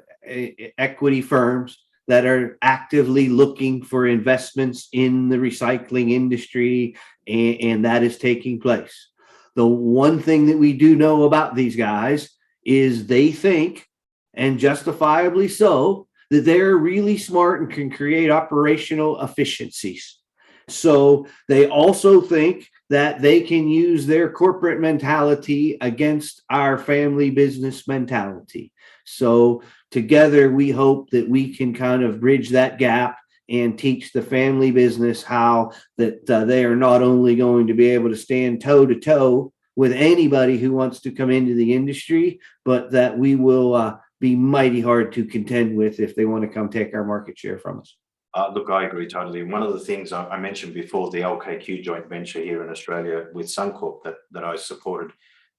equity firms that are actively looking for investments in the recycling industry, and that is taking place. The one thing that we do know about these guys is they think, and justifiably so, that they're really smart and can create operational efficiencies. So they also think that they can use their corporate mentality against our family business mentality. So together, we hope that we can kind of bridge that gap and teach the family business how that they are not only going to be able to stand toe to toe with anybody who wants to come into the industry, but that we will be mighty hard to contend with if they want to come take our market share from us. Look, I agree totally. One of the things I mentioned before, the LKQ joint venture here in Australia with Suncorp that I supported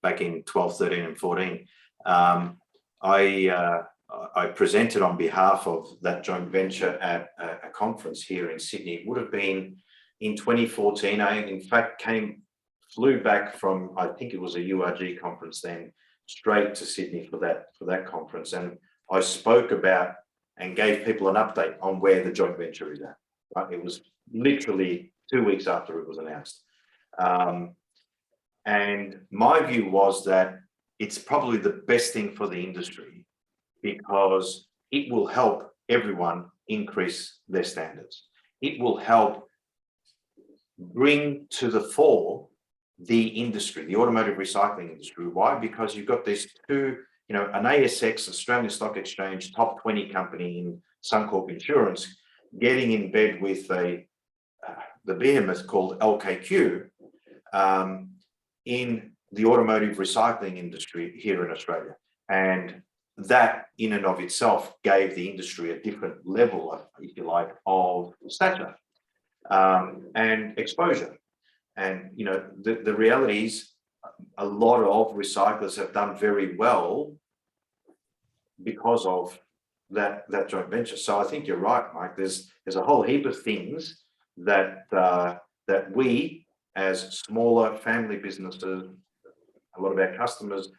back in 12, 13 and 14. I presented on behalf of that joint venture at a conference here in Sydney. It would have been in 2014. I, in fact, flew back from, I think it was a URG conference then, straight to Sydney for that conference. And I spoke about and gave people an update on where the joint venture is at. Right? It was literally 2 weeks after it was announced. And my view was that it's probably the best thing for the industry because it will help everyone increase their standards. It will help bring to the fore the industry, the automotive recycling industry. Why? Because you've got these two, an ASX, Australian Stock Exchange, top 20 company in Suncorp Insurance, getting in bed with the behemoth called LKQ in the automotive recycling industry here in Australia. And that in and of itself gave the industry a different level, if you like, of stature and exposure. And, the reality is a lot of recyclers have done very well because of that joint venture. So I think you're right, Mike. There's a whole heap of things that we as smaller family businesses, a lot of our customers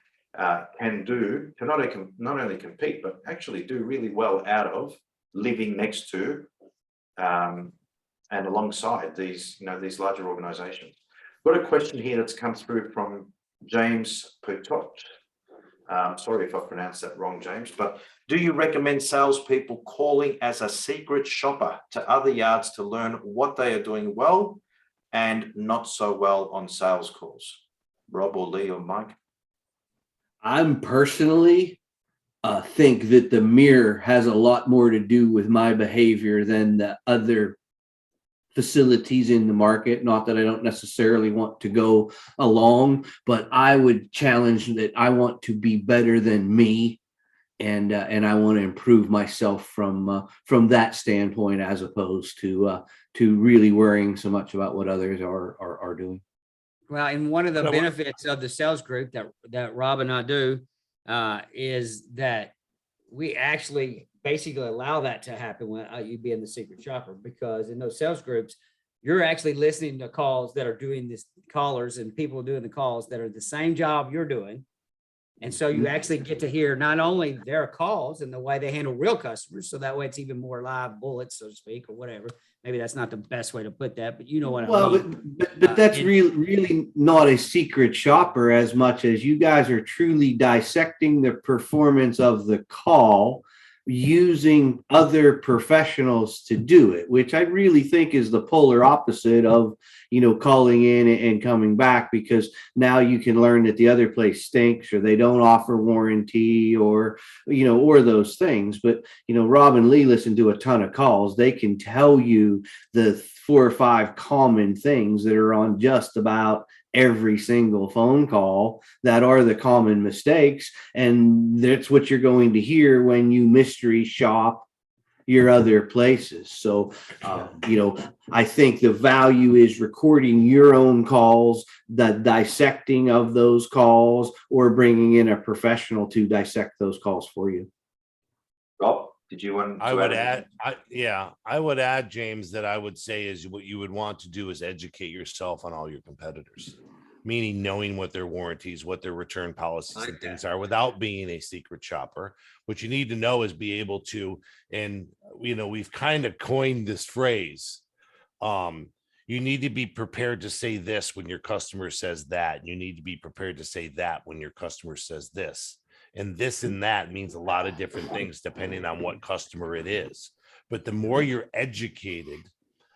can do to not only compete, but actually do really well out of living next to and alongside these larger organizations. Got a question here that's come through from James Putot. Sorry if I pronounced that wrong, James, but do you recommend salespeople calling as a secret shopper to other yards to learn what they are doing well and not so well on sales calls? Rob or Lee or Mike? I'm personally think that the mirror has a lot more to do with my behavior than the other facilities in the market. Not that I don't necessarily want to go along, but I would challenge that I want to be better than me, and I want to improve myself from that standpoint, as opposed to really worrying so much about what others are doing. Well, and one of the benefits of the sales group that Rob and I do is that we actually basically allow that to happen when you being the secret shopper, because in those sales groups, you're actually listening to calls that are doing this, callers and people doing the calls that are the same job you're doing. And so you actually get to hear not only their calls and the way they handle real customers, so that way it's even more live bullets, so to speak, or whatever. Maybe that's not the best way to put that, but you know what I mean. But that's really not a secret shopper as much as you guys are truly dissecting the performance of the call using other professionals to do it, which I really think is the polar opposite of, calling in and coming back, because now you can learn that the other place stinks or they don't offer warranty or those things. But, Rob and Lee listen to a ton of calls. They can tell you the 4 or 5 common things that are on just about every single phone call that are the common mistakes. And that's what you're going to hear when you mystery shop your other places. So, I think the value is recording your own calls, the dissecting of those calls, or bringing in a professional to dissect those calls for you. Rob, did you want to I would add, James, that I would say is what you would want to do is educate yourself on all your competitors. meaning knowing what their warranties, what their return policies Like and things that. are without being a secret shopper. What you need to know is be able to, and we've kind of coined this phrase. You need to be prepared to say this when your customer says that. You need to be prepared to say that when your customer says this. And this and that means a lot of different things depending on what customer it is. But the more you're educated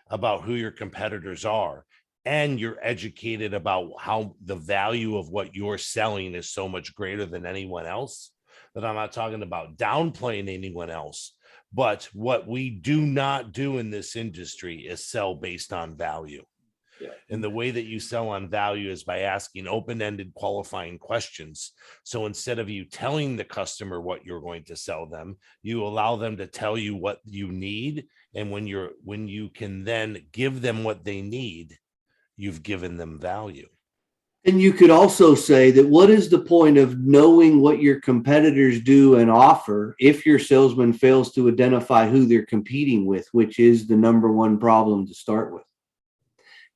about who your competitors are, and you're educated about how the value of what you're selling is so much greater than anyone else, that I'm not talking about downplaying anyone else, but what we do not do in this industry is sell based on value. Yeah. And the way that you sell on value is by asking open-ended qualifying questions. So instead of you telling the customer what you're going to sell them, you allow them to tell you what you need. And when you can then give them what they need, you've given them value. And you could also say that what is the point of knowing what your competitors do and offer if your salesman fails to identify who they're competing with, which is the number one problem to start with.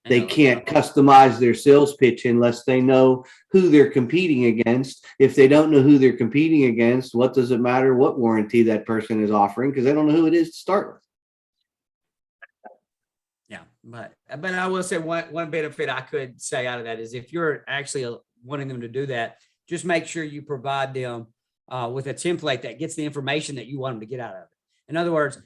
They can't customize their sales pitch unless they know who they're competing against. If they don't know who they're competing against, what does it matter what warranty that person is offering? Because they don't know who it is to start with. Yeah, but I will say one benefit I could say out of that is if you're actually wanting them to do that, just make sure you provide them with a template that gets the information that you want them to get out of it. In other words,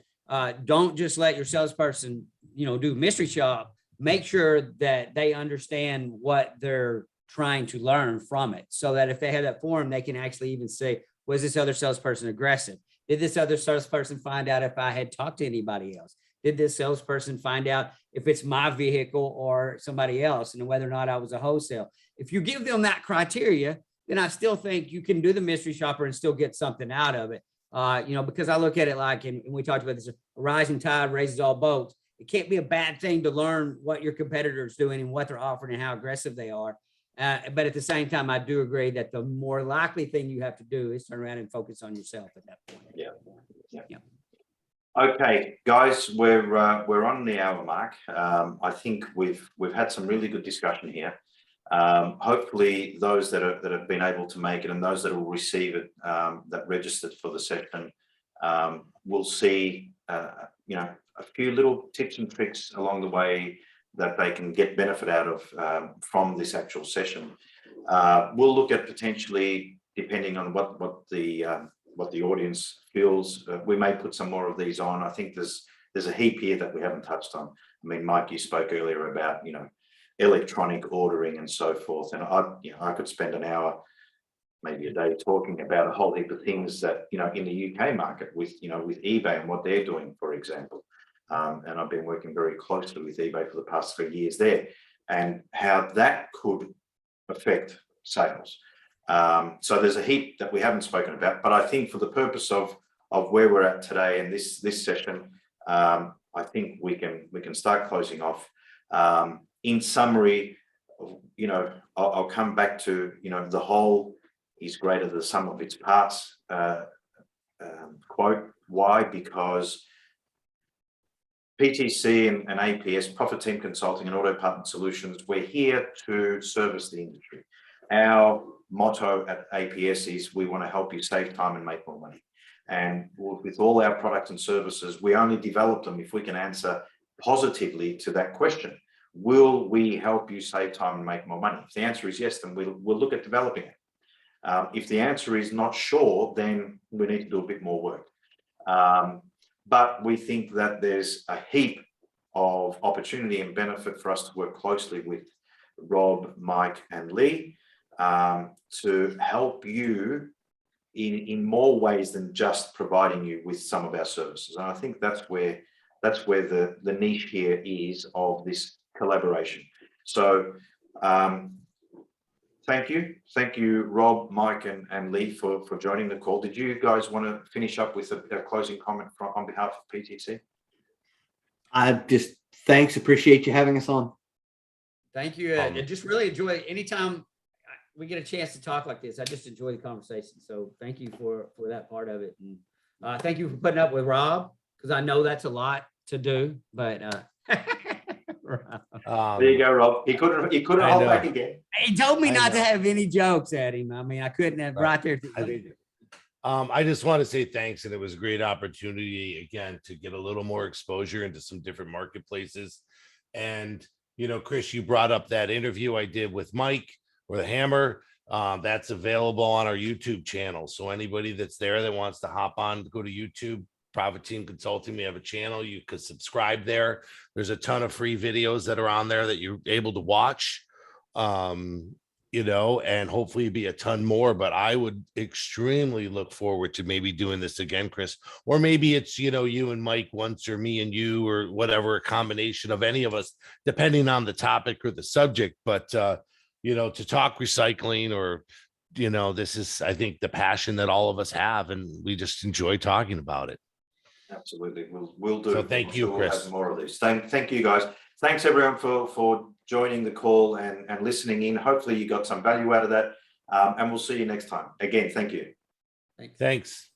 don't just let your salesperson, do mystery shop. Make sure that they understand what they're trying to learn from it, so that if they have that form, they can actually even say, was this other salesperson aggressive? Did this other salesperson find out if I had talked to anybody else? Did this salesperson find out if it's my vehicle or somebody else, and whether or not I was a wholesale? If you give them that criteria, then I still think you can do the mystery shopper and still get something out of it. Because I look at it like, and we talked about this, a rising tide raises all boats. It can't be a bad thing to learn what your competitors doing and what they're offering and how aggressive they are. But at the same time, I do agree that the more likely thing you have to do is turn around and focus on yourself at that point. Yeah. Okay, guys, we're on the hour mark. I think we've had some really good discussion here. Hopefully, those that have been able to make it and those that will receive it, that registered for the session, will see a few little tips and tricks along the way that they can get benefit out of from this actual session. We'll look at potentially, depending on what the audience feels, we may put some more of these on. I think there's a heap here that we haven't touched on. I mean, Mike, you spoke earlier about electronic ordering and so forth, and I could spend an hour, maybe a day, talking about a whole heap of things that in the UK market with with eBay and what they're doing, for example. And I've been working very closely with eBay for the past 3 years there, and how that could affect sales. So there's a heap that we haven't spoken about, but I think for the purpose of where we're at today and this session, I think we can start closing off. In summary, I'll come back to the whole is greater than the sum of its parts quote. Why? Because PTC and APS, Profit Team Consulting and Auto Partner Solutions, we're here to service the industry. Our motto at APS is we want to help you save time and make more money. And with all our products and services, we only develop them if we can answer positively to that question. Will we help you save time and make more money? If the answer is yes, then we'll look at developing it. If the answer is not sure, then we need to do a bit more work. But we think that there's a heap of opportunity and benefit for us to work closely with Rob, Mike, and Lee to help you in more ways than just providing you with some of our services. And I think that's where the niche here is of this collaboration. So thank you, Rob, Mike, and Lee for joining the call. Did you guys want to finish up with a closing comment on behalf of PTC? Thanks. Appreciate you having us on. Thank you. I just really enjoy it. Anytime we get a chance to talk like this, I just enjoy the conversation. So thank you for that part of it. And thank you for putting up with Rob, because I know that's a lot to do, but There you go, Rob. He couldn't I hold know. back again. He told me I not to know. have any jokes at him. I mean, I couldn't have right there. I just want to say thanks, and it was a great opportunity again to get a little more exposure into some different marketplaces. And Chris, you brought up that interview I did with Mike or the Hammer. That's available on our YouTube channel. So anybody that's there that wants to hop on, go to YouTube, Profit Team Consulting. We have a channel. You could subscribe there. There's a ton of free videos that are on there that you're able to watch. And hopefully be a ton more, but I would extremely look forward to maybe doing this again, Chris, or maybe it's, you and Mike once, or me and you, or whatever, a combination of any of us, depending on the topic or the subject. But, to talk recycling, or, this is, I think, the passion that all of us have, and we just enjoy talking about it. Absolutely. We'll do. So thank you, We'll Chris. have more of these. Thank you, guys. Thanks everyone for joining the call and listening in. Hopefully you got some value out of that. And we'll see you next time. Again, thank you. Thanks. Thanks.